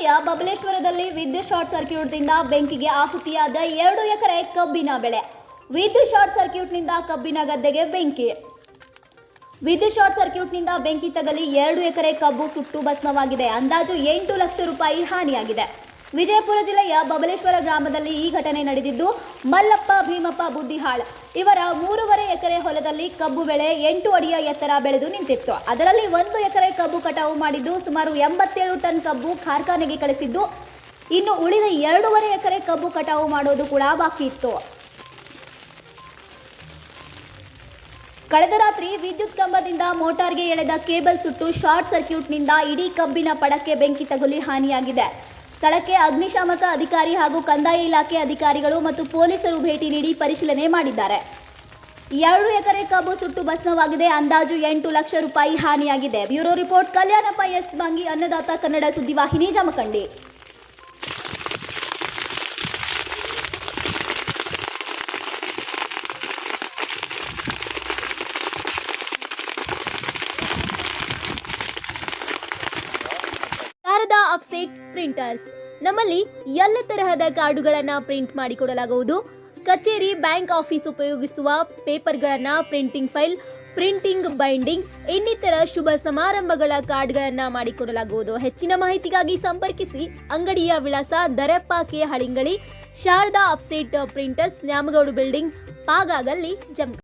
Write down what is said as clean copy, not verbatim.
ಜಿಲ್ಲೆಯ ಬಬಲೇಶ್ವರದಲ್ಲಿ ವಿದ್ಯುತ್ ಶಾರ್ಟ್ ಸರ್ಕ್ಯೂಟ್ನಿಂದ ಬೆಂಕಿಗೆ ಆಹುತಿಯಾದ 2 ಎಕರೆ ಕಬ್ಬಿನ ಬೆಳೆ. ವಿದ್ಯುತ್ ಶಾರ್ಟ್ ಸರ್ಕ್ಯೂಟ್ನಿಂದ ಕಬ್ಬಿನ ಗದ್ದೆಗೆ ಬೆಂಕಿ. ವಿದ್ಯುತ್ ಶಾರ್ಟ್ ಸರ್ಕ್ಯೂಟ್ನಿಂದ ಬೆಂಕಿ ತಗಲಿ 2 ಎಕರೆ ಕಬ್ಬು ಸುಟ್ಟು ಭಸ್ಮವಾಗಿದೆ. ಅಂದಾಜು 8 ಲಕ್ಷ ರೂಪಾಯಿ ಹಾನಿಯಾಗಿದೆ. ವಿಜಯಪುರ ಜಿಲ್ಲೆಯ ಬಬಲೇಶ್ವರ ಗ್ರಾಮದಲ್ಲಿ ಈ ಘಟನೆ ನಡೆದಿದ್ದು, ಮಲ್ಲಪ್ಪ ಭೀಮಪ್ಪ ಬುದ್ದಿಹಾಳ್ ಇವರ 3.5 ಎಕರೆ ಹೊಲದಲ್ಲಿ ಕಬ್ಬು ಬೆಳೆ 8 ಅಡಿಯ ಎತ್ತರ ಬೆಳೆದು ನಿಂತಿತ್ತು. ಅದರಲ್ಲಿ 1 ಎಕರೆ ಕಬ್ಬು ಕಟಾವು ಮಾಡಿದ್ದು, ಸುಮಾರು 87 ಟನ್ ಕಬ್ಬು ಕಾರ್ಖಾನೆಗೆ ಕಳಿಸಿದ್ದು, ಇನ್ನು ಉಳಿದ 2.5 ಎಕರೆ ಕಬ್ಬು ಕಟಾವು ಮಾಡೋದು ಕೂಡ ಬಾಕಿ ಇತ್ತು. ಕಳೆದ ರಾತ್ರಿ ವಿದ್ಯುತ್ ಕಂಬದಿಂದ ಮೋಟಾರ್ಗೆ ಎಳೆದ ಕೇಬಲ್ ಸುಟ್ಟು ಶಾರ್ಟ್ ಸರ್ಕ್ಯೂಟ್ನಿಂದ ಇಡೀ ಕಬ್ಬಿನ ಪಡಕ್ಕೆ ಬೆಂಕಿ ತಗುಲಿ ಹಾನಿಯಾಗಿದೆ. ಸ್ಥಳಕ್ಕೆ ಅಗ್ನಿಶಾಮಕ ಅಧಿಕಾರಿ ಹಾಗೂ ಕಂದಾಯ ಇಲಾಖೆ ಅಧಿಕಾರಿಗಳು ಮತ್ತು ಪೊಲೀಸರು ಭೇಟಿ ನೀಡಿ ಪರಿಶೀಲನೆ ಮಾಡಿದ್ದಾರೆ. 2 ಎಕರೆ ಕಬ್ಬು ಸುಟ್ಟು ಭಸ್ಮವಾಗಿದೆ. ಅಂದಾಜು 8 ಲಕ್ಷ ರೂಪಾಯಿ ಹಾನಿಯಾಗಿದೆ. Bureau report, Kalyanappa S Bangi, Annadata Kannada ಸುದ್ದಿವಾಹಿನಿ, ಜಮಖಂಡಿ. Sharada offset printers. ನಮ್ಮಲ್ಲಿ ಎಲ್ಲ ತರಹದ ಕಾರ್ಡುಗಳನ್ನು ಪ್ರಿಂಟ್ ಮಾಡಿಕೊಡಲಾಗುವುದು. ಕಚೇರಿ, ಬ್ಯಾಂಕ್, ಆಫೀಸ್ ಉಪಯೋಗಿಸುವ ಪೇಪರ್ಗಳನ್ನು, ಪ್ರಿಂಟಿಂಗ್ ಫೈಲ್, ಪ್ರಿಂಟಿಂಗ್, ಬೈಂಡಿಂಗ್, ಇನ್ನಿತರ ಶುಭ ಸಮಾರಂಭಗಳ ಕಾರ್ಡ್ಗಳನ್ನು ಮಾಡಿಕೊಡಲಾಗುವುದು. ಹೆಚ್ಚಿನ ಮಾಹಿತಿಗಾಗಿ ಸಂಪರ್ಕಿಸಿ. ಅಂಗಡಿಯ ವಿಳಾಸ: Darappa K Halingali, Sharada offset printers, Nyamagouda building, Pagagalli, Jamkhandi.